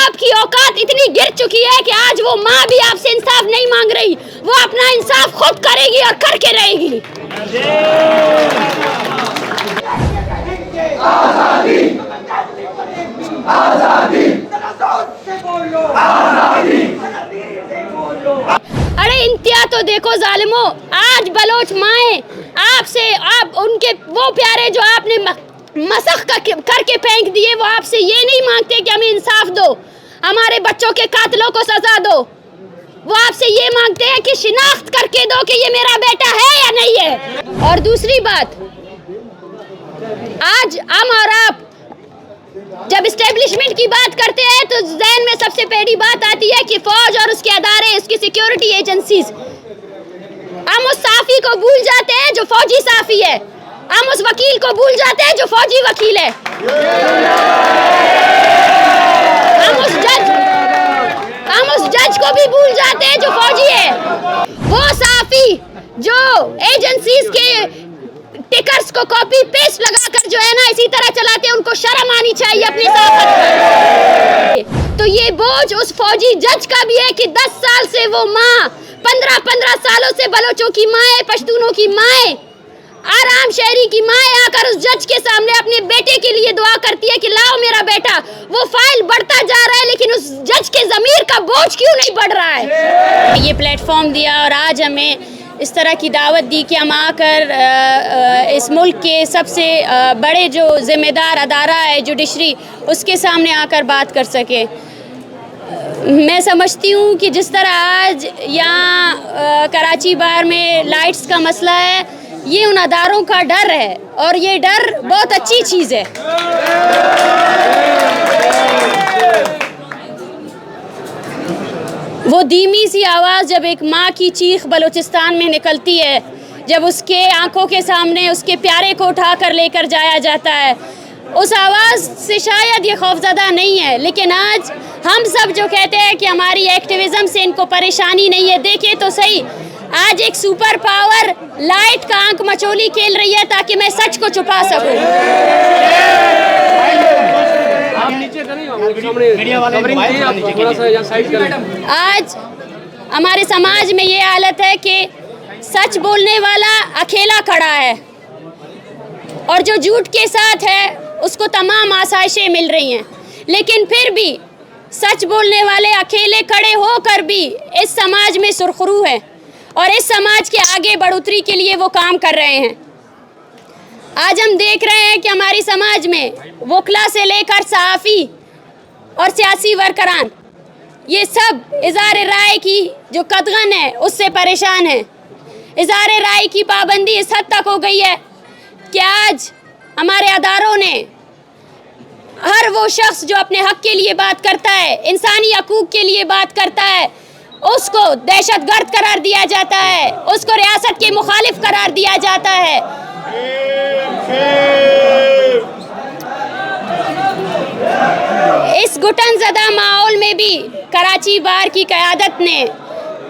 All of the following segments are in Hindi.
आपकी औकात इतनी गिर चुकी है कि आज वो माँ भी आपसे इंसाफ नहीं मांग रही, वो अपना इंसाफ खुद करेगी और करके रहेगी। आजादी आजादी आजादी। अरे इंतिया तो देखो जालिमो, आज बलोच माए आपसे, आप उनके वो प्यारे जो आपने मसख करके फेंक दिए, वो आपसे ये नहीं मांगते कि हमें इंसाफ दो, हमारे बच्चों के कातिलों को सजा दो। वो आपसे ये मांगते हैं कि शिनाख्त करके दो कि ये मेरा बेटा है या नहीं है। और दूसरी बात, आज हम और आप जब इस्टेब्लिशमेंट की बात करते हैं तो ज़हन में सबसे पहली बात आती है कि फौज और उसके अदारे, उसकी सिक्योरिटी एजेंसीज। हम उस साफी को भूल जाते हैं जो फौजी साफी है, हम उस वकील को भूल जाते हैं जो फौजी वकील है, हम उस जज को भी भूल जाते हैं जो फौजी है। वो साफी जो एजेंसीज के टिकर्स को कॉपी पेस्ट लगाकर जो है ना इसी तरह चलाते हैं, उनको शर्म आनी चाहिए अपनी साफत पर। तो ये बोझ उस फौजी जज का भी है कि 10 साल से वो माँ, 15 सालों से बलोचों की माएँ, पश्तूनों की माएँ, आराम शहरी की माएँ आकर उस जज के सामने अपने बेटे के लिए दुआ करती है कि लाओ मेरा बेटा। वो फाइल बढ़ता जा रहा है लेकिन उस जज के ज़मीर का बोझ क्यों नहीं बढ़ रहा है। ये प्लेटफॉर्म दिया और आज हमें इस तरह की दावत दी कि हम आकर इस मुल्क के सबसे बड़े जो ज़िम्मेदार अदारा है जुडिशरी, उसके सामने आकर बात कर सके। मैं समझती हूँ कि जिस तरह आज यहाँ कराची बार में लाइट्स का मसला है, ये उन अदारों का डर है और ये डर बहुत अच्छी चीज़ है। वो धीमी सी आवाज़ जब एक माँ की चीख बलूचिस्तान में निकलती है, जब उसके आंखों के सामने उसके प्यारे को उठा कर लेकर जाया जाता है, उस आवाज़ से शायद ये खौफज़दा नहीं है। लेकिन आज हम सब जो कहते हैं कि हमारी एक्टिविज़म से इनको परेशानी नहीं है, देखें तो सही, आज एक सुपर पावर लाइट का आंख मचोली खेल रही है ताकि मैं सच को छुपा सकूं। आज हमारे समाज में ये हालत है कि सच बोलने वाला अकेला खड़ा है और जो झूठ के साथ है उसको तमाम आसाइशें मिल रही हैं, लेकिन फिर भी सच बोलने वाले अकेले खड़े होकर भी इस समाज में सुरखरू है और इस समाज के आगे बढ़ोतरी के लिए वो काम कर रहे हैं। आज हम देख रहे हैं कि हमारी समाज में वकला से लेकर सहाफ़ी और सियासी वर्करान, ये सब इज़हार राय की जो कदगन है उससे परेशान है। इज़हार राय की पाबंदी इस हद तक हो गई है कि आज हमारे अदारों ने हर वो शख्स जो अपने हक़ के लिए बात करता है, इंसानी हकूक़ के लिए बात करता है, उसको दहशतगर्द करार दिया जाता है, उसको रियासत के मुखालिफ करार दिया जाता है। इस घुटनज़दा माहौल में भी कराची बार की क़यादत ने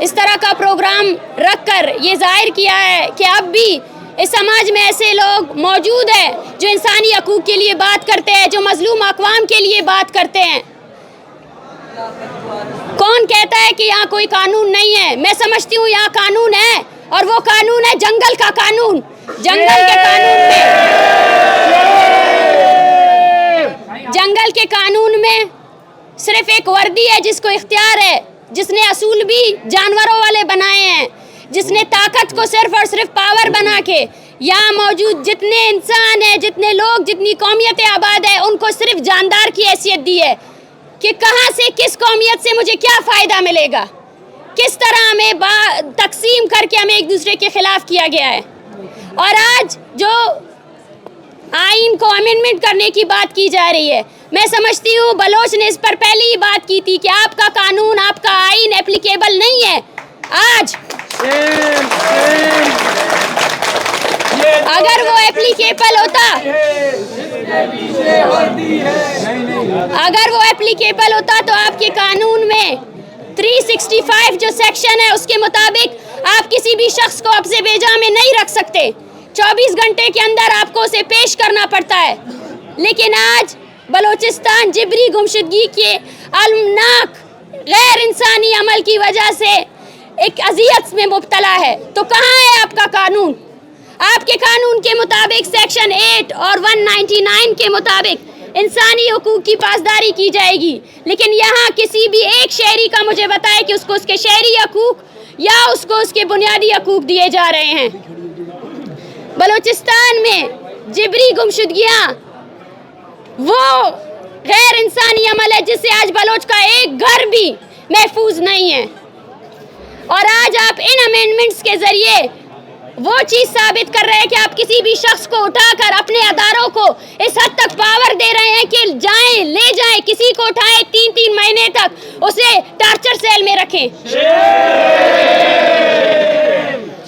इस तरह का प्रोग्राम रखकर ये ज़ाहिर किया है कि अब भी इस समाज में ऐसे लोग मौजूद हैं जो इंसानी हकूक़ के लिए बात करते हैं, जो मज़लूम अक़वाम के लिए बात करते हैं। कौन कहता है कि यहाँ कोई कानून नहीं है? मैं समझती हूँ यहाँ कानून है और वो कानून है जंगल का कानून। जंगल के कानून में सिर्फ एक वर्दी है जिसको इख्तियार है, जिसने असूल भी जानवरों वाले बनाए हैं, जिसने ताकत को सिर्फ और सिर्फ पावर बना के यहाँ मौजूद जितने इंसान हैं, जितने लोग, जितनी कौमियतें आबाद है, उनको सिर्फ जानदार की हैसियत दी है कि कहाँ से किस कौमियत से मुझे क्या फ़ायदा मिलेगा, किस तरह हमें तकसीम करके हमें एक दूसरे के ख़िलाफ़ किया गया है। और आज जो आइन को अमेंडमेंट करने की बात की जा रही है, मैं समझती हूँ बलोच ने इस पर पहले ही बात की थी कि आपका कानून, आपका आइन एप्लीकेबल नहीं है। आज अगर वो एप्लीकेबल होता तो आपके कानून में 365 जो सेक्शन है उसके मुताबिक आप किसी भी शख्स को अब्ज़े बेजा में नहीं रख सकते, 24 घंटे के अंदर आपको उसे पेश करना पड़ता है। लेकिन आज बलूचिस्तान जिबरी गुमशुदगी के अलमनाक गैर इंसानी अमल की वजह से एक अजियत में मुब्तला है, तो कहाँ है आपका कानून? आपके कानून के मुताबिक सेक्शन 8 और 199 के मुताबिक इंसानी हुकूक की पासदारी की जाएगी, लेकिन यहाँ किसी भी एक शहरी का मुझे बताए कि उसको उसके शहरी हकूक या उसको उसके बुनियादी हकूक दिए जा रहे हैं। बलूचिस्तान में जिबरी गुमशुदगियाँ वो गैर इंसानी अमल है जिससे आज बलोच का एक घर भी महफूज नहीं है। और आज आप इन अमेंडमेंट्स के ज़रिए वो चीज़ साबित कर रहे हैं कि आप किसी भी शख्स को उठाकर अपने अदारों को इस हद तक पावर दे रहे हैं कि जाएं, ले जाएं, किसी को उठाएं, 3-3 महीने तक उसे टॉर्चर सेल में रखें।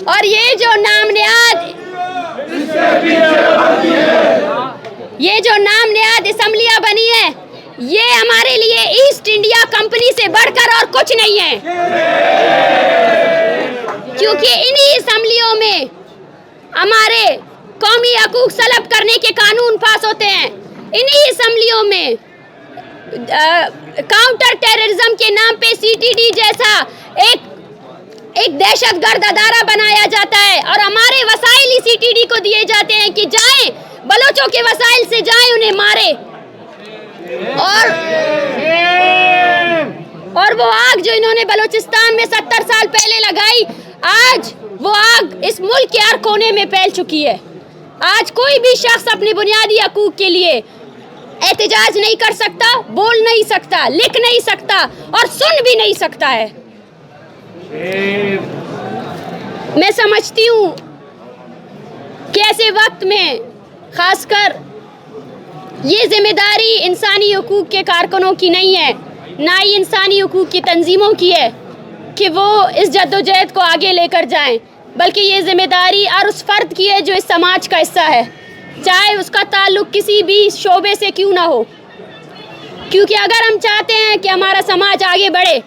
और ये जो नाम नेहाद असम्बलियाँ बनी है, ये हमारे लिए ईस्ट इंडिया कंपनी से बढ़कर और कुछ नहीं है, क्योंकि इन्हीं असम्बलियों में हमारे कौमी हकूक सलब करने के कानून पास होते हैं। इन्हीं असम्बलियों में काउंटर टेररिज्म के नाम पे CTD जैसा एक दहशतगर्द अदारा बनाया जाता है और हमारे वसाइल ही CTD को दिए जाते हैं कि जाएं, बलोचों के वसाइल से जाएं, उन्हें मारे। और वो आग जो इन्होंने बलूचिस्तान में 70 साल पहले लगाई, आज वो आग इस मुल्क के हर कोने में फैल चुकी है। आज कोई भी शख्स अपने बुनियादी हकूक के लिए एहतजाज नहीं कर सकता, बोल नहीं सकता, लिख नहीं सकता और सुन भी नहीं सकता है। मैं समझती हूँ कि ऐसे वक्त में खासकर ये जिम्मेदारी इंसानी हुकूक के कारकुनों की नहीं है, ना ही इंसानी हुकूक की तंजीमों की है कि वो इस जद्दोजहद को आगे लेकर जाएं, बल्कि ये जिम्मेदारी और उस फ़र्द की है जो इस समाज का हिस्सा है, चाहे उसका ताल्लुक़ किसी भी शोबे से क्यों ना हो। क्योंकि अगर हम चाहते हैं कि हमारा समाज आगे बढ़े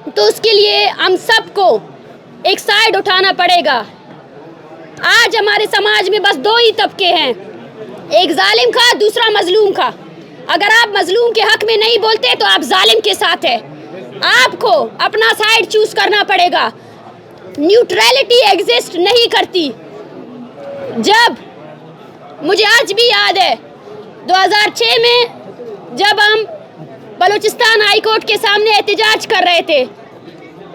तो उसके लिए हम सबको एक साइड उठाना पड़ेगा। आज हमारे समाज में बस 2 ही तबके हैं, एक जालिम का, दूसरा मजलूम का। अगर आप मजलूम के हक में नहीं बोलते तो आप जालिम के साथ है। आपको अपना साइड चूज करना पड़ेगा। न्यूट्रलिटी एग्जिस्ट नहीं करती। जब मुझे आज भी याद है 2006 में जब हम बलूचिस्तान हाई कोर्ट के सामने एहतजाज कर रहे थे,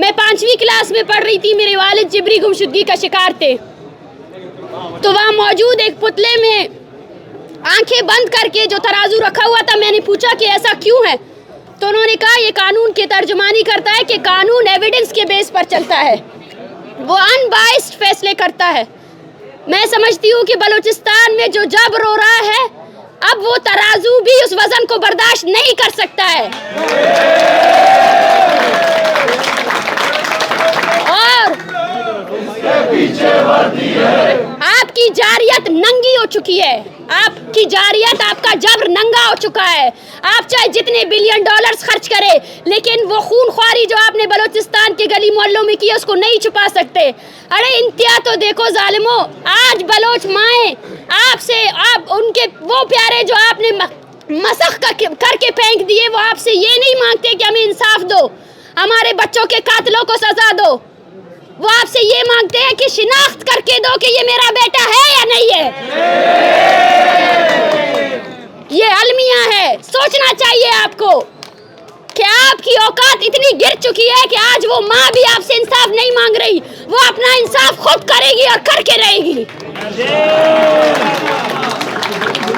मैं 5वीं क्लास में पढ़ रही थी, मेरे वालिद जिबरी गुमशुदगी का शिकार थे। तो वहाँ मौजूद एक पुतले में आंखें बंद करके जो तराजू रखा हुआ था, मैंने पूछा कि ऐसा क्यों है, तो उन्होंने कहा ये कानून की तर्जुमानी करता है कि कानून एविडेंस के बेस पर चलता है, वो अनबाइस्ड फैसले करता है। मैं समझती हूँ कि बलूचिस्तान में जो जबर हो रहा है, अब वो तराजू भी उस वजन को बर्दाश्त नहीं कर सकता है। और आपकी जारियत नंगी हो चुकी है, आपकी जारियत, आपका जबर नंगा हो चुका है। आप चाहे जितने बिलियन डॉलर्स खर्च करें, लेकिन वो खूनख्वारी जो आपने बलूचिस्तान के गली मोहल्लों में की है उसको नहीं छुपा सकते। अरे इंतहा तो देखो जालिमो, आज बलोच माएँ आपसे, आप उनके वो प्यारे जो आपने मसख करके फेंक दिए, वो आपसे ये नहीं मांगते कि हमें इंसाफ दो, हमारे बच्चों के कातिलों को सजा दो। वो आपसे ये मांगते हैं कि शिनाख्त करके दो कि ये मेरा बेटा है या नहीं है। ये अलमिया है। सोचना चाहिए आपको कि आपकी औकात इतनी गिर चुकी है कि आज वो माँ भी आपसे इंसाफ नहीं मांग रही, वो अपना इंसाफ खुद करेगी और करके रहेगी।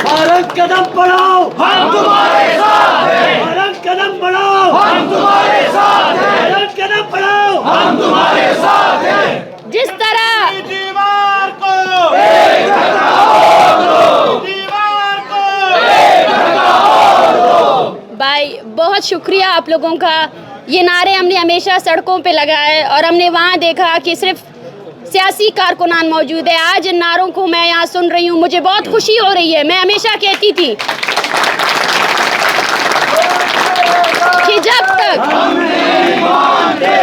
भारत कदम बढ़ाओ, हम तुम्हारे साथ हैं। भारत कदम बढ़ाओ, हम तुम्हारे साथ हैं। भारत कदम बढ़ाओ, हम तुम्हारे साथ हैं। जिस तरह दीवार को एक धक्का और दो, दीवार को एक धक्का और दो। भाई बहुत शुक्रिया आप लोगों का। ये नारे हमने हमेशा सड़कों पे लगाए और हमने वहाँ देखा कि सिर्फ सियासी कारकुनान मौजूद है। आज इन नारों को मैं यहाँ सुन रही हूँ, मुझे बहुत खुशी हो रही है। मैं हमेशा कहती थी कि जब तक हम नहीं मानते,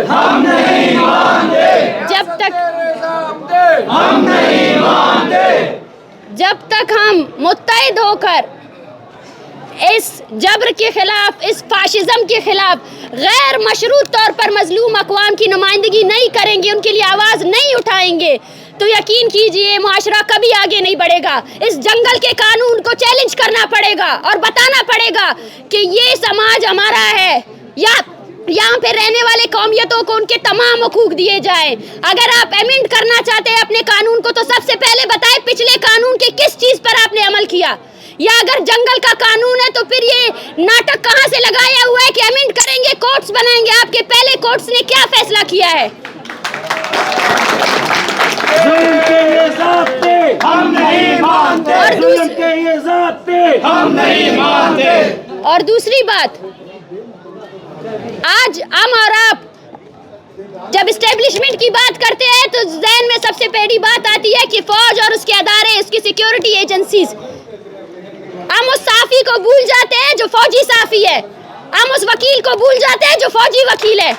हम नहीं मानते, जब तक हम नहीं मानते, जब तक हम मुत्तहिद होकर इस जबर के खिलाफ, इस फाशिज्म के खिलाफ गैर मशरूत तौर पर मजलूम अक़वाम की नुमाइंदगी नहीं करेंगे, उनके लिए आवाज़ नहीं उठाएंगे, तो यकीन कीजिए मुआशरा कभी आगे नहीं बढ़ेगा। इस जंगल के कानून को चैलेंज करना पड़ेगा और बताना पड़ेगा कि ये समाज हमारा है, या यहाँ पे रहने वाले कौमियतों को उनके तमाम हकूक दिए जाएं। अगर आप अमेंड करना चाहते हैं अपने कानून को, तो सबसे पहले बताएं पिछले कानून के किस चीज़ पर आपने अमल किया, या अगर जंगल का कानून है तो फिर ये नाटक कहाँ से लगाया हुआ है कि अमेंड करेंगे, कोर्ट्स बनाएंगे। आपके पहले कोर्ट्स ने क्या फैसला किया है? जुल्म के ये ज़ाब्ते हम नहीं मानते, और जुल्म के ये ज़ाब्ते हम नहीं मानते। और दूसरी बात, आज हम और आप जब इस्टेब्लिशमेंट की बात करते हैं तो ज़हन में सबसे पहली बात आती है कि फौज और उसके अदारे, उसकी सिक्योरिटी एजेंसीज। हम उस साफी को भूल जाते हैं जो फौजी साफी है, हम उस वकील को भूल जाते हैं जो फौजी वकील है,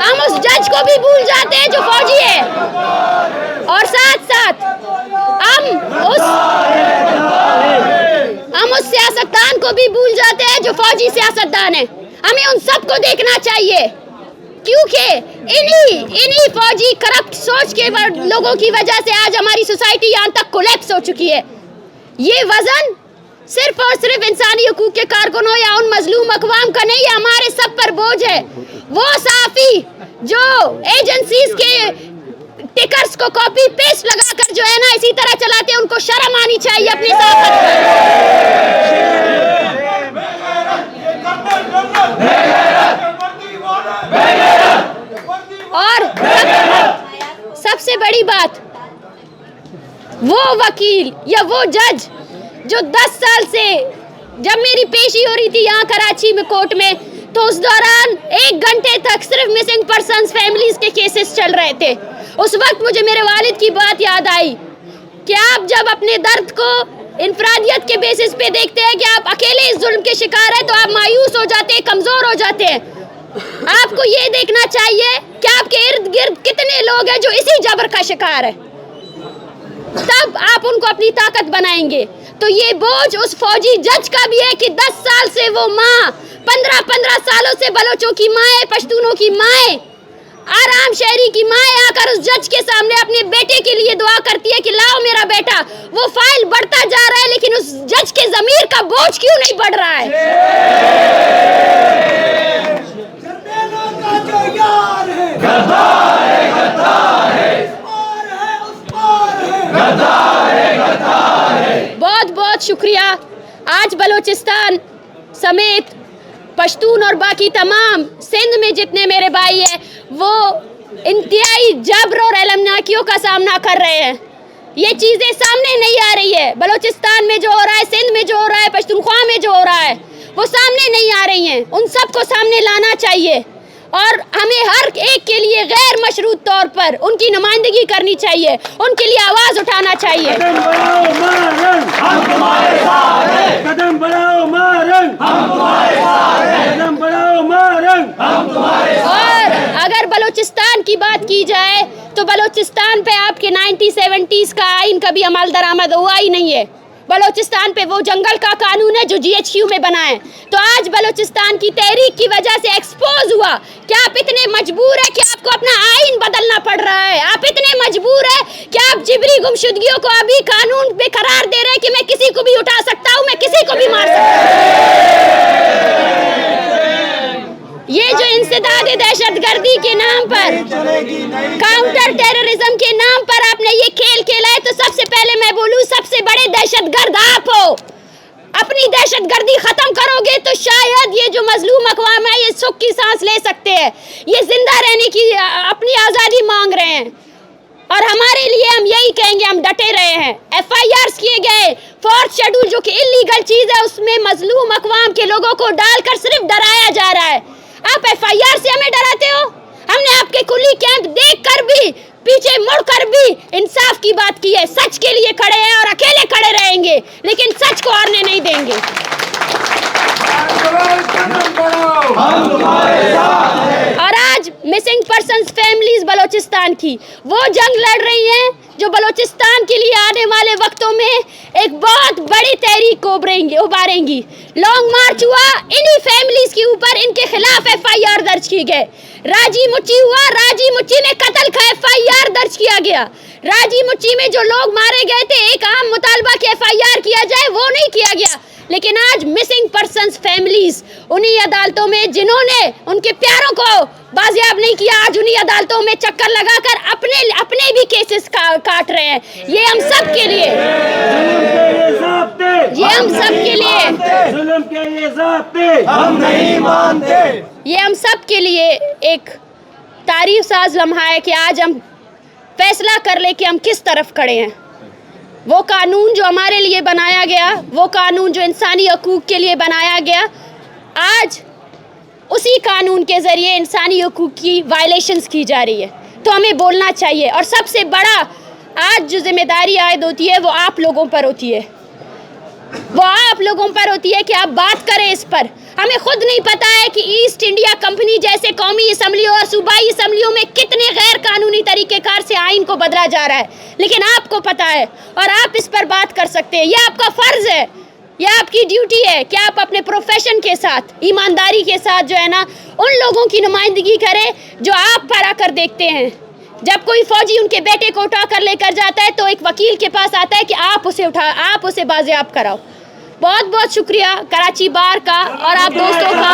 हम उस जज को भी भूल जाते हैं जो फौजी है, और साथ साथ हम उस सियासतदान को भी भूल जाते हैं जो फौजी सियासतदान है। हमें उन सबको देखना चाहिए, क्योंकि इन्हीं फौजी करप्ट सोच के लोगों की वजह से आज हमारी सोसाइटी यहाँ तक कोलैप्स हो चुकी है। ये वजन सिर्फ और सिर्फ इंसानी हकूक के कारकुनों या उन मजलूम अक़वाम का नहीं है, हमारे सब पर बोझ है। वो साफी जो एजेंसीज के टिकर्स को कॉपी पेस्ट लगाकर जो है ना इसी तरह चलाते हैं, उनको शर्म आनी चाहिए अपनी साफत पर। और सबसे बड़ी बात, वो वकील या वो जज जो 10 साल से, जब मेरी पेशी हो रही थी यहाँ कराची में कोर्ट में, तो उस दौरान 1 घंटे तक सिर्फ मिसिंग पर्सन्स फैमिलीज के केसेस चल रहे थे। उस वक्त मुझे मेरे वालिद की बात याद आई कि आप जब अपने दर्द को इनफरादियत के बेसिस पे देखते हैं कि आप अकेले इस जुल्म के शिकार हैं, तो आप मायूस हो जाते हैं, कमज़ोर हो जाते हैं। आपको ये देखना चाहिए कि आपके इर्द गिर्द कितने लोग हैं जो इसी जबर का शिकार है, तब आप उनको अपनी ताकत बनाएंगे। तो ये बोझ उस फौजी जज का भी है कि 10 साल से वो माँ, 15 सालों से बलोचों की माएँ, पश्तूनों की माएँ, आराम शहरी की माएँ आकर उस जज के सामने अपने बेटे के लिए दुआ करती है कि लाओ मेरा बेटा। वो फाइल बढ़ता जा रहा है, लेकिन उस जज के ज़मीर का बोझ क्यों नहीं बढ़ रहा है? बहुत बहुत शुक्रिया। आज बलोचिस्तान समेत पश्तून और बाकी तमाम सिंध में जितने मेरे भाई हैं, वो इंतहाई जबर और अलमनाकियों का सामना कर रहे हैं। ये चीज़ें सामने नहीं आ रही है। बलोचिस्तान में जो हो रहा है, सिंध में जो हो रहा है, पश्तूनख्वा में जो हो रहा है, वो सामने नहीं आ रही हैं। उन सबको सामने लाना चाहिए और हमें हर एक के लिए गैर मशरूत तौर पर उनकी नुमाइंदगी करनी चाहिए, उनके लिए आवाज़ उठाना चाहिए। कदम बढ़ाओ मारन, हम तुम्हारे साथ हैं। कदम बढ़ाओ मारन, हम तुम्हारे साथ हैं। कदम बढ़ाओ मारन, हम तुम्हारे साथ हैं। और अगर बलोचिस्तान की बात की जाए तो बलोचिस्तान पे आपके 1970s का आइन कभी अमल दरामद हुआ ही नहीं है। बलोचिस्तान पे वो जंगल का कानून है जो GHQ में बना है। तो आज बलोचिस्तान की तहरीक की वजह से एक्सपोज हुआ कि आप इतने मजबूर है कि आपको अपना आइन बदलना पड़ रहा है। आप इतने मजबूर है कि आप जिबरी गुमशुदगियों को अभी कानून में करार दे रहे हैं कि मैं किसी को भी उठा सकता हूँ, मैं किसी को भी मार सकता हूँ। ये जो इंसदाद दहशतगर्दी के नाम पर, काउंटर टेररिज्म के नाम पर आपने ये खेल खेला है, तो सबसे पहले मैं बोलूँ सबसे बड़े दहशतगर्द आप हो। अपनी दहशतगर्दी खत्म करोगे तो शायद ये जो मजलूम अक़वाम है ये सुख की सांस ले सकते हैं, ये जिंदा रहने की अपनी आज़ादी मांग रहे हैं। और हमारे लिए हम यही कहेंगे, हम डटे रहे हैं। FIRs किए गए, 4th शेड्यूल जो कि इलीगल चीज़ है, उसमें मजलूम अक़वाम के लोगों को डालकर सिर्फ डराया जा रहा है। आप FIR से हमें डराते हो? हमने आपके कुली कैंप देख कर भी, पीछे मुड़कर भी इंसाफ की बात की है। सच के लिए खड़े हैं और अकेले खड़े रहेंगे, लेकिन सच को हारने नहीं देंगे। और आज आज मिसिंग पर्सन्स फैमिलीज बलोचिस्तान की वो जंग लड़ रही हैं जो बलोचिस्तान के लिए आने वाले वक्तों में एक बहुत बड़ी तहरीक को उभारेंगी। लॉन्ग मार्च हुआ, इन्हीं फैमिलीज के ऊपर इनके खिलाफ FIR दर्ज की गए। राजी मुच्ची हुआ, राजी मुच्ची में कत्ल का FIR दर्ज किया गया। राजी मुच्ची में जो लोग मारे गए थे, एक आम मुतालबा के FIR किया जाए, वो नहीं किया गया। लेकिन आज मिसिंग पर्सन्स फैमिलीज उन्हीं अदालतों में जिन्होंने उनके प्यारों को बाजियाब नहीं किया, आज उन्हीं अदालतों में चक्कर लगाकर अपने भी केसेस काट रहे हैं। ये हम सब के लिए, ये हम सब के लिए, जुल्म के ये ज़ाब्ते हम नहीं मानते। ये हम सब के लिए एक तारीफ साज लम्हा है कि आज हम फैसला कर ले कि हम किस तरफ खड़े हैं। वो कानून जो हमारे लिए बनाया गया, वो कानून जो इंसानी हकूक़ के लिए बनाया गया, आज उसी कानून के ज़रिए इंसानी हकूक़ की वायलेशंस की जा रही है। तो हमें बोलना चाहिए और सबसे बड़ा आज जो जिम्मेदारी आयद होती है वो आप लोगों पर होती है, वो आप लोगों पर होती है कि आप बात करें इस पर। हमें खुद नहीं पता है कि ईस्ट इंडिया कंपनी जैसे कौमी असम्बलियों और सूबाई असम्बलियों में कितने गैर कानूनी तरीक़ेकार से आइन को बदला जा रहा है, लेकिन आपको पता है और आप इस पर बात कर सकते हैं। यह आपका फ़र्ज़ है, यह आपकी ड्यूटी है कि आप अपने प्रोफेशन के साथ ईमानदारी के साथ जो है ना उन लोगों की नुमाइंदगी करें जो आप पर आकर देखते हैं। जब कोई फौजी उनके बेटे को उठा कर लेकर जाता है तो एक वकील के पास आता है कि आप उसे बाजियाब कराओ। बहुत बहुत शुक्रिया कराची बार का और आप दोस्तों का।